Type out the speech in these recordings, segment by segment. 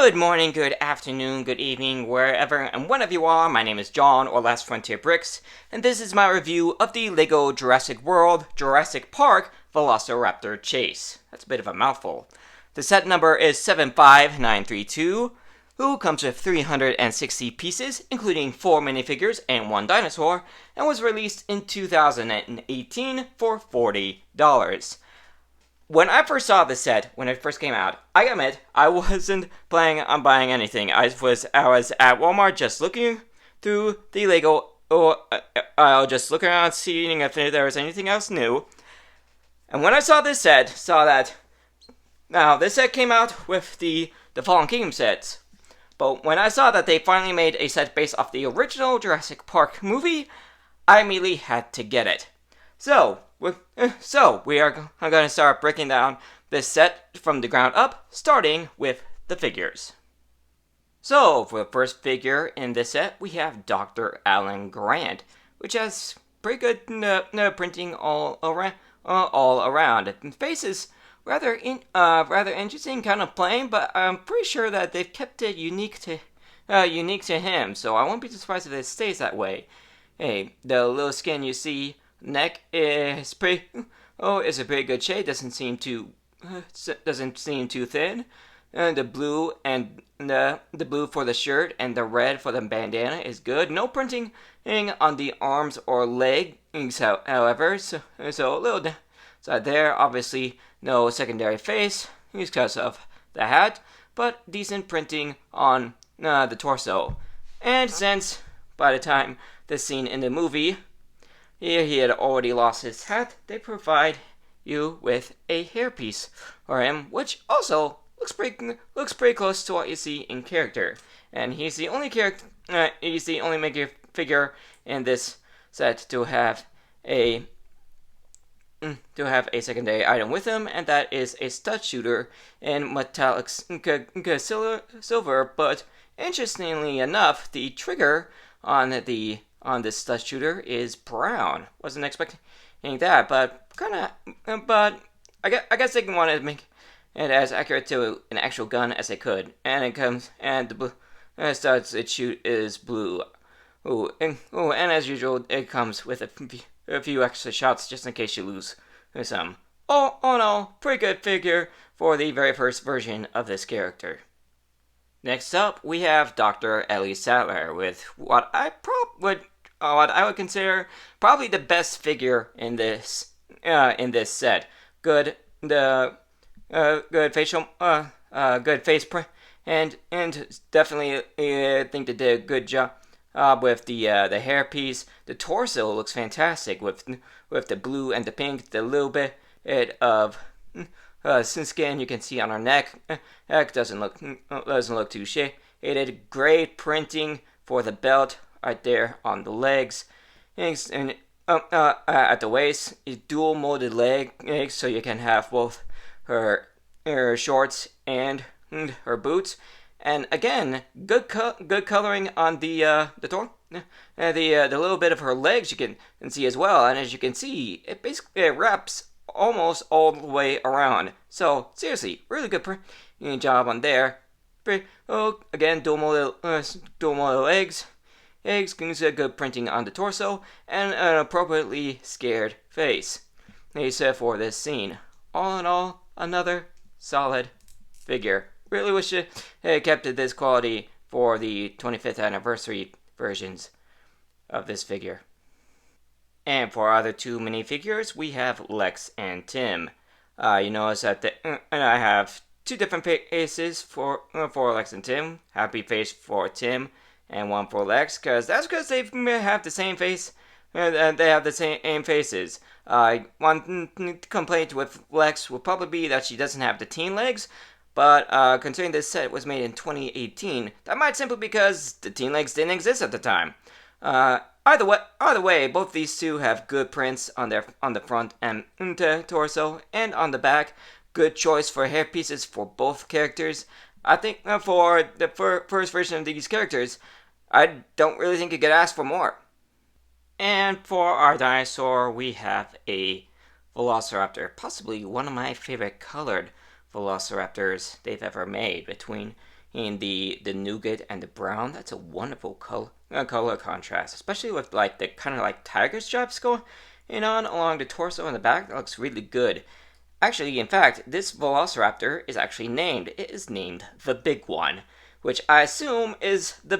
Good morning, good afternoon, good evening, wherever and whenever you are. My name is John, or Last Frontier Bricks, and this is my review of the LEGO Jurassic World Jurassic Park Velociraptor Chase. That's a bit of a mouthful. The set number is 75932, who comes with 360 pieces, including 4 minifigures and 1 dinosaur, and was released in 2018 for $40. When I first saw this set, when it first came out, I admit I wasn't planning on buying anything. I was at Walmart just looking through the Lego, I'll just look around seeing if there was anything else new. And when I saw this set, now this set came out with the Fallen Kingdom sets. But when I saw that they finally made a set based off the original Jurassic Park movie, I immediately had to get it. So we are going to start breaking down this set from the ground up, starting with the figures. So, for the first figure in this set, we have Dr. Alan Grant, which has pretty good printing all around. The face is rather interesting, kind of plain, but I'm pretty sure that they've kept it unique to him. So I won't be surprised if it stays that way. Hey, the little skin you see. Neck is a pretty good shade. Doesn't seem too thin. And the blue for the shirt and the red for the bandana is good. No printing on the arms or legs, however. So a little downside there. Obviously, no secondary face because of the hat, but decent printing on the torso. And since by the time this scene in the movie, he had already lost his hat, they provide you with a hairpiece for him, which also looks pretty close to what you see in character. And he's the only major figure in this set to have a secondary item with him, and that is a stud shooter in metallic silver. But interestingly enough, the trigger on this stud shooter is brown. Wasn't expecting that, but I guess they wanted to make it as accurate to an actual gun as they could. And the studs it shoot is blue. And as usual, it comes with a few extra shots just in case you lose some. All in all, pretty good figure for the very first version of this character. Next up, we have Dr. Ellie Sattler with what I would consider probably the best figure in this set. Good facial, good face print, and definitely I think they did a good job with the hairpiece. The torso looks fantastic with the blue and the pink. The little bit of skin you can see on her neck. Doesn't look too shaded. Great printing for the belt right there on the legs, and at the waist, dual molded legs, so you can have both her shorts and her boots. And again, good coloring on the little bit of her legs you can see as well. And as you can see, it basically wraps almost all the way around. So seriously, really good job on there. Again, dual molded legs. Eggs gives a good printing on the torso and an appropriately scared face. Except for this scene. All in all, another solid figure. Really wish it kept it this quality for the 25th anniversary versions of this figure. And for our other two minifigures, we have Lex and Tim. You notice that and I have two different faces for Lex and Tim. Happy face for Tim, and one for Lex, because they have the same face. They have the same faces. One complaint with Lex would probably be that she doesn't have the teen legs, but considering this set was made in 2018, that might simply because the teen legs didn't exist at the time. Either way, both these two have good prints on the front and torso, and on the back. Good choice for hair pieces for both characters. I think for the first version of these characters, I don't really think you could ask for more. And for our dinosaur, we have a Velociraptor, possibly one of my favorite colored Velociraptors they've ever made, between in the nougat and the brown. That's a wonderful color contrast, especially with like the kind of like tiger stripes going on along the torso and the back. That looks really good. Actually, in fact, this Velociraptor is actually named. It is named the Big One, which I assume is the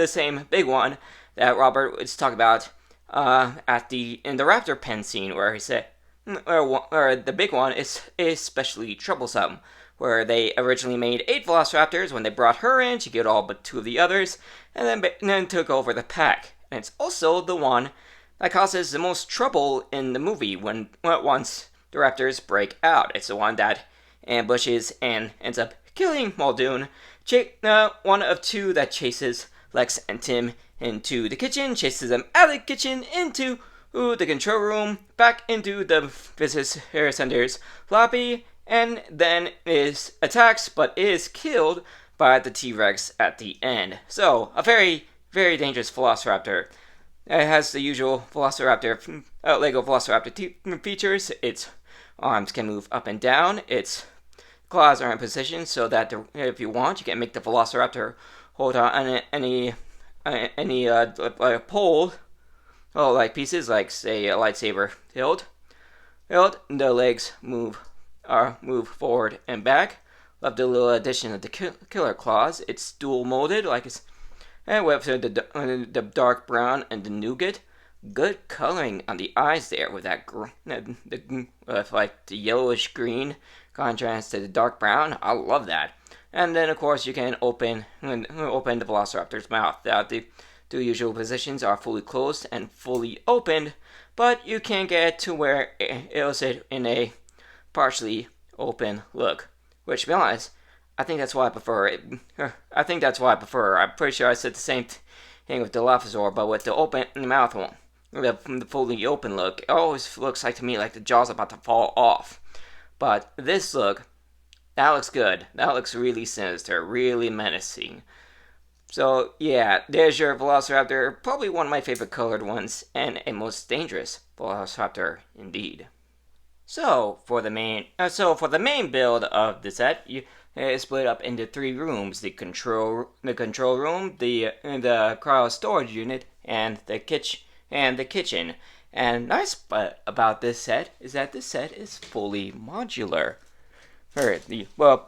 same big one that Robert was talking about in the raptor pen scene, where he said, or the big one is especially troublesome. Where they originally made 8 Velociraptors. When they brought her in, she killed all but 2 of the others, and then took over the pack. And it's also the one that causes the most trouble in the movie once the raptors break out. It's the one that ambushes and ends up killing Muldoon. One of 2 that chases Lex and Tim into the kitchen, chases them out of the kitchen into the control room, back into the visitor center's lobby, and then is attacked but is killed by the T-Rex at the end. So, a very, very dangerous Velociraptor. It has the usual Lego Velociraptor features. Its arms can move up and down. Its claws are in position so that if you want, you can make the Velociraptor hold on any pole, like pieces, like say a lightsaber hilt. The legs move forward and back. Love the little addition of the killer claws. It's dual molded, and with the dark brown and the nougat. Good coloring on the eyes there with that the yellowish green contrast to the dark brown. I love that. And then of course you can open the Velociraptor's mouth. The 2 usual positions are fully closed and fully opened, but you can get to where it'll sit in a partially open look. Which, to be honest, I think that's why I prefer it. I'm pretty sure I said the same thing with the Dilophosaur, but with the open mouth one. The fully open look, it always looks like to me like the jaw's about to fall off. But this look, that looks good. That looks really sinister, really menacing. So yeah, there's your Velociraptor, probably one of my favorite colored ones, and a most dangerous Velociraptor indeed. So for the main build of the set, it's split up into 3 rooms: the control room, the cryo storage unit, and the kitchen. And nice part about this set is that this set is fully modular.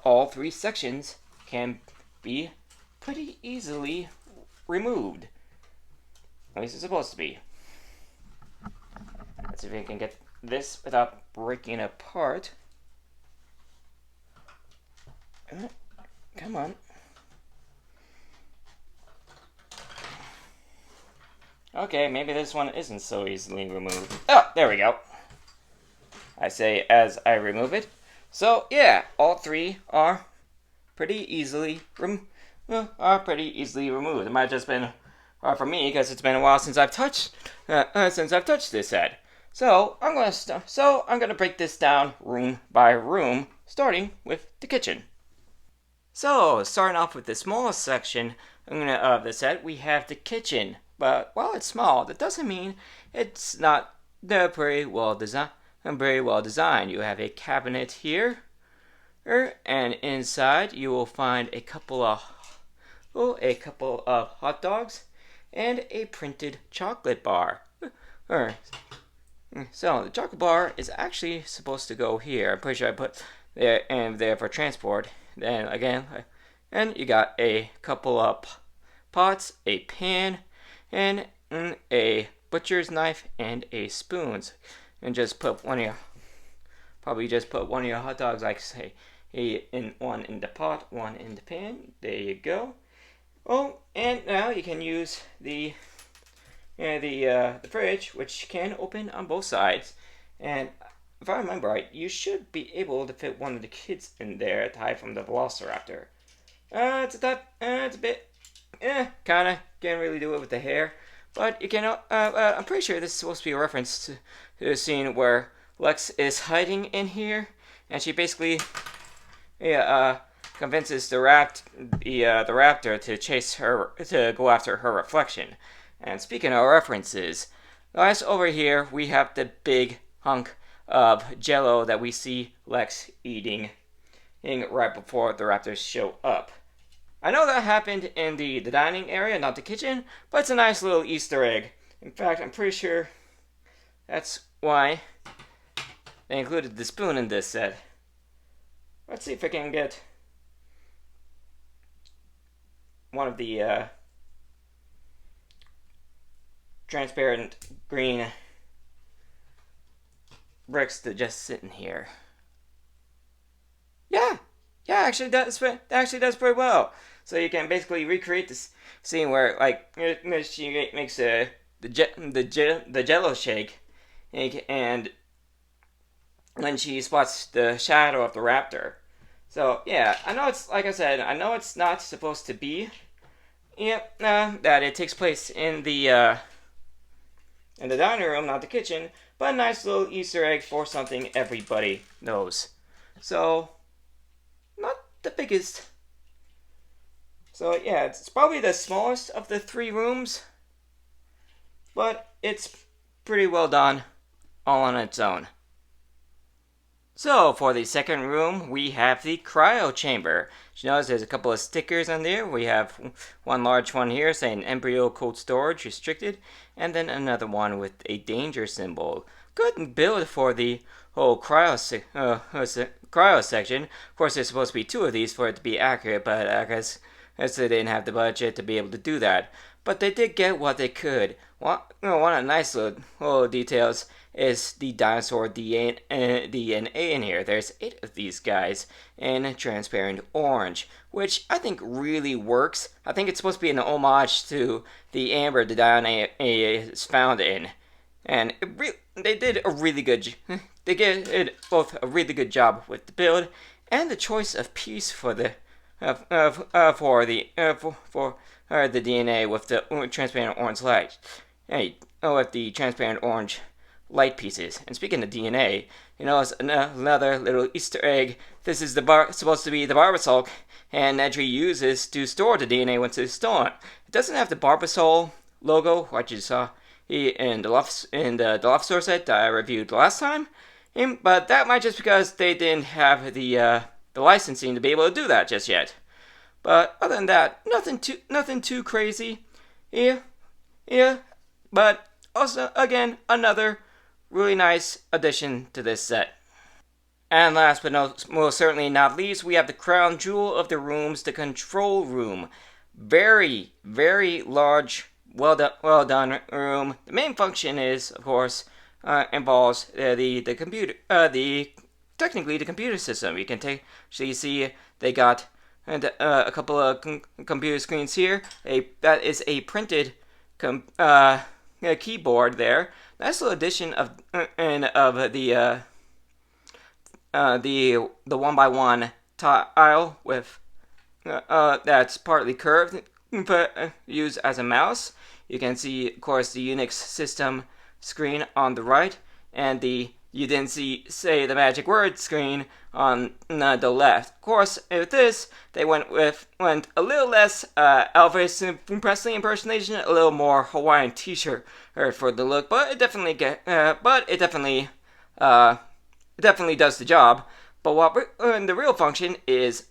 All 3 sections can be pretty easily removed. At least it's supposed to be. Let's see if we can get this without breaking it apart. Come on. Okay, maybe this one isn't so easily removed. Oh, there we go. I say as I remove it. So yeah, all 3 are pretty easily removed. It might have just been hard for me because it's been a while since I've touched this set. So I'm gonna break this down room by room, starting with the kitchen. So starting off with the smallest section of the set, we have the kitchen. But while it's small, that doesn't mean it's not very well designed. You have a cabinet here, and inside you will find a couple of hot dogs and a printed chocolate bar. So the chocolate bar is actually supposed to go here. I'm pretty sure I put there for transport. Then again, and you got a couple of pots, a pan, and a butcher's knife and a spoons. And just put one of your hot dogs, like say, one in the pot, one in the pan. There you go. Oh, and now you can use the fridge, which can open on both sides. And if I remember right, you should be able to fit one of the kids in there to hide from the Velociraptor. It's a bit, kind of can't really do it with the hair, but you can. I'm pretty sure this is supposed to be a reference to the scene where Lex is hiding in here, and she basically, convinces the raptor to go after her reflection. And speaking of references, guys, over here we have the big hunk of Jello that we see Lex eating right before the raptors show up. I know that happened in the dining area, not the kitchen, but it's a nice little Easter egg. In fact, I'm pretty sure that's why they included the spoon in this set. Let's see if I can get one of the transparent green bricks to just sit in here. Yeah, actually that actually does pretty well. So you can basically recreate this scene where like she makes the Jello shake, and when she spots the shadow of the raptor. So yeah, I know it's like I said, I know it's not supposed to be. That it takes place in the dining room, not the kitchen, but a nice little Easter egg for something everybody knows. So, not the biggest. So yeah, it's probably the smallest of the 3 rooms, but it's pretty well done all on its own. So for the second room, we have the cryo chamber. You notice there's a couple of stickers on there. We have one large one here saying embryo cold storage restricted, and then another one with a danger symbol. Good build for the whole cryo section. Of course, there's supposed to be 2 of these for it to be accurate, but I guess they didn't have the budget to be able to do that. But they did get what they could. One of the nice little details is the dinosaur DNA in here. There's 8 of these guys in transparent orange, which I think really works. I think it's supposed to be an homage to the amber the DNA is found in, and they did a really good. They did both a really good job with the build and the choice of piece for the DNA with the transparent orange light. With the transparent orange light pieces. And speaking of DNA, it's another little Easter egg. This is supposed to be the Barbasol, and Nedry uses to store the DNA once it's stolen. It doesn't have the Barbasol logo, which you saw in the Dilophosaur set that I reviewed last time. But that might just because they didn't have the licensing to be able to do that just yet. But other than that, nothing too crazy. Yeah. But also, again, another really nice addition to this set. And last but most certainly not least, we have the crown jewel of the rooms, the control room. Very, very large, well done room. The main function is, of course, involves the computer, technically the computer system. You can see they got a couple of computer screens here. That is a printed keyboard there. Nice little addition of the 1x1 tile with that's partly curved, but used as a mouse. You can see, of course, the Unix system screen on the right, and you didn't say the magic word screen on the left. Of course, with this, they went a little less Elvis Presley impersonation, a little more Hawaiian T-shirt for the look, but it definitely does the job. But what the real function is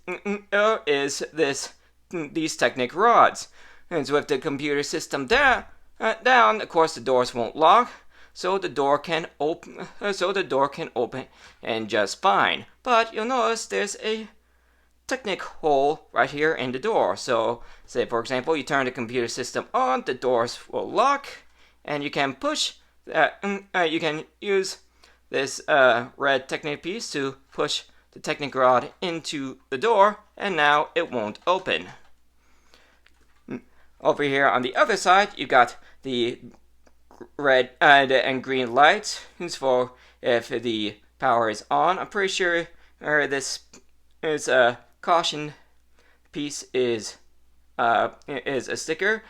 these Technic rods, and so with the computer system down, of course the doors won't lock. So the door can open. And just fine. But you'll notice there's a Technic hole right here in the door. So, say for example, you turn the computer system on, the doors will lock, and you can push that. You can use this red Technic piece to push the Technic rod into the door, and now it won't open. Over here on the other side, you got the red and green lights for if the power is on. I'm pretty sure this is a caution piece is a sticker,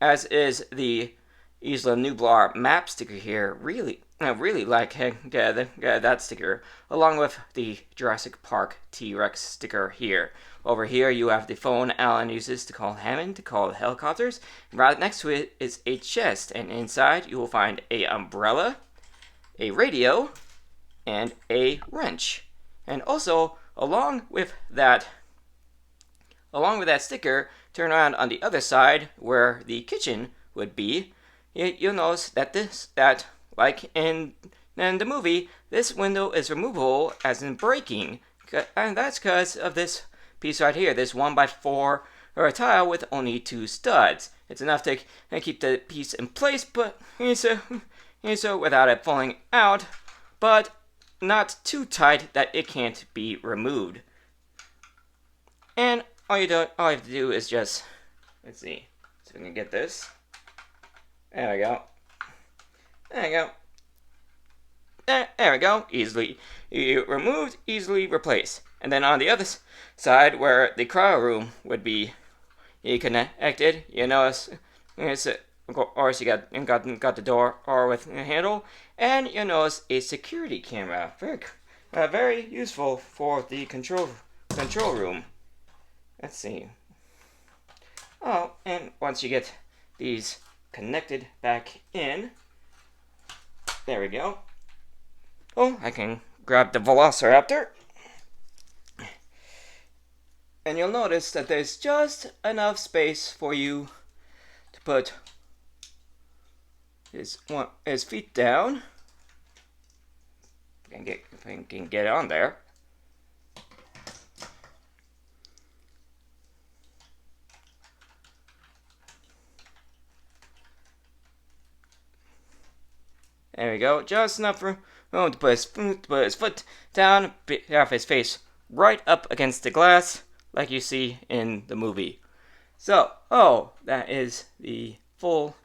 as is the Isla Nublar map sticker here. I really like that sticker, along with the Jurassic Park T-Rex sticker here. Over here, you have the phone Alan uses to call Hammond, to call helicopters. Right next to it is a chest, and inside you will find a umbrella, a radio, and a wrench. And also, along with that sticker, turn around on the other side where the kitchen would be. You'll notice that like in the movie, this window is removable as in breaking, and that's because of this piece right here, this 1x4 or a tile with only 2 studs. It's enough to keep the piece in place, but so without it falling out, but not too tight that it can't be removed. And all you have to do is just, let's see if we can get this. There we go. There we go. There we go. Easily removed, easily replaced. And then on the other side, where the cryo room would be connected, you notice, of course, you got the door or with a handle, and you notice a security camera. Very useful for the control room. Let's see. Oh, and once you get these connected back in, there we go. Oh, I can grab the Velociraptor. And you'll notice that there's just enough space for you to put his feet down. If I can get on there. There we go. Just enough room to put his foot down, have his face right up against the glass, like you see in the movie. So, that is the full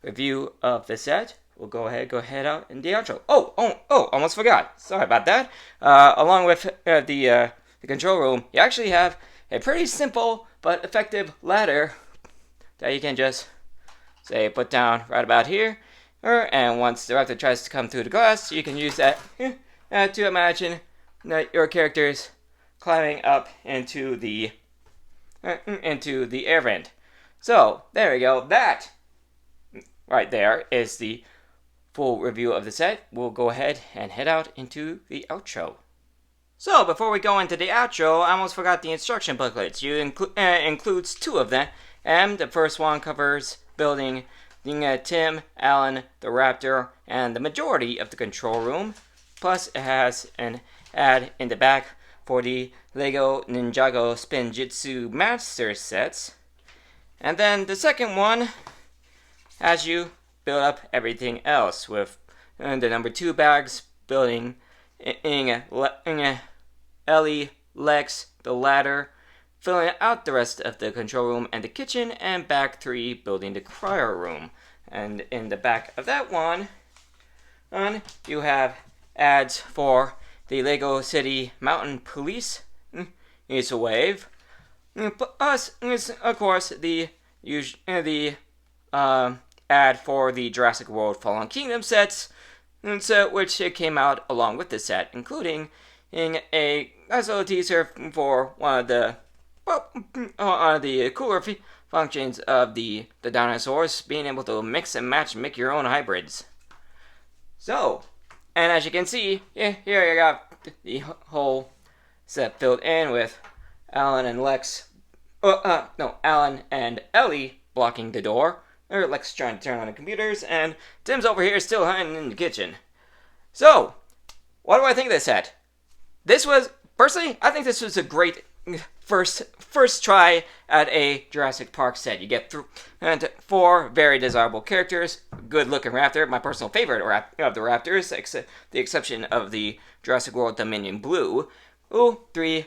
review of the set. We'll go ahead out in the outro. Almost forgot. Sorry about that. Along with the control room, you actually have a pretty simple but effective ladder that you can just put down right about here. And once the raptor tries to come through the glass, you can use that to imagine that your characters climbing up into the air vent. So there we go. That right there is the full review of the set. We'll go ahead and head out into the outro. So before we go into the outro, I almost forgot the instruction booklets. Includes 2 of them, and the first one covers building Tim, Alan, the Raptor, and the majority of the control room. Plus, it has an ad in the back for the Lego Ninjago Spinjitzu Master sets. And then the second one has you build up everything else with the number 2 bags building Ellie, Lex, the ladder, filling out the rest of the control room and the kitchen, and back 3 building the cryo room. And in the back of that one, you have ads for the Lego City Mountain Police. It's a wave. Plus, of course, the ad for the Jurassic World Fallen Kingdom sets, which came out along with the set, including a nice little teaser for one of the cooler functions of the dinosaurs, being able to mix and match and make your own hybrids. So, and as you can see, here you got the whole set filled in with Alan and Alan and Ellie blocking the door, or Lex trying to turn on the computers, and Tim's over here still hiding in the kitchen. So, what do I think of this set? Personally, I think this was a great first try at a Jurassic Park set. You get 4 very desirable characters, good looking raptor, my personal favorite of the raptors, the exception of the Jurassic World Dominion Blue. 3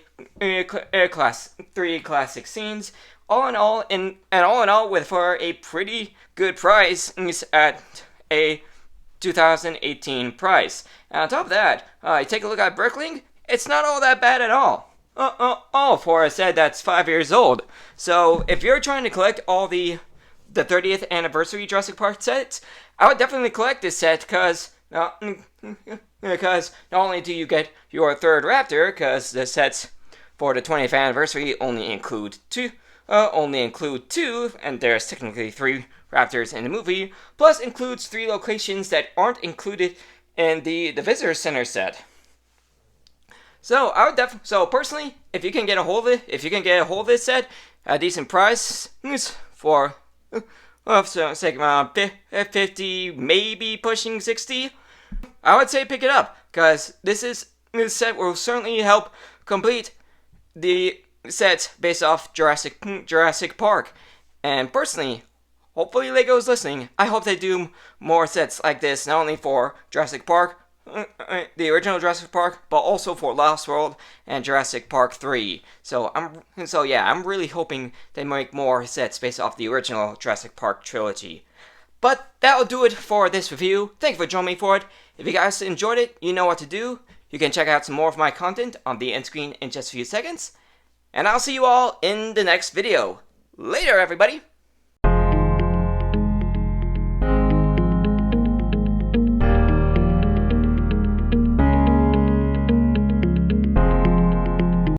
classic scenes. All in all, for a pretty good price at a 2018 price. And on top of that, you take a look at Bricklink, it's not all that bad at all. For a set that's 5 years old. So if you're trying to collect all the 30th anniversary Jurassic Park sets, I would definitely collect this set because not only do you get your 3rd Raptor, because the sets for the 20th anniversary only include two, and there's technically 3 Raptors in the movie, plus includes 3 locations that aren't included in the Visitor Center set. So I would definitely. So personally, if you can get a hold of it, if you can get a hold of this set at a decent price for, so it's like around 50, maybe pushing 60, I would say pick it up because this set will certainly help complete the sets based off Jurassic Park. And personally, hopefully Lego's listening. I hope they do more sets like this, not only for Jurassic Park, the original Jurassic Park, but also for Lost World and Jurassic Park 3. So I'm really hoping they make more sets based off the original Jurassic Park trilogy. But that'll do it for this review. Thank you for joining me for it. If you guys enjoyed it, you know what to do. You can check out some more of my content on the end screen in just a few seconds. And I'll see you all in the next video. Later, everybody!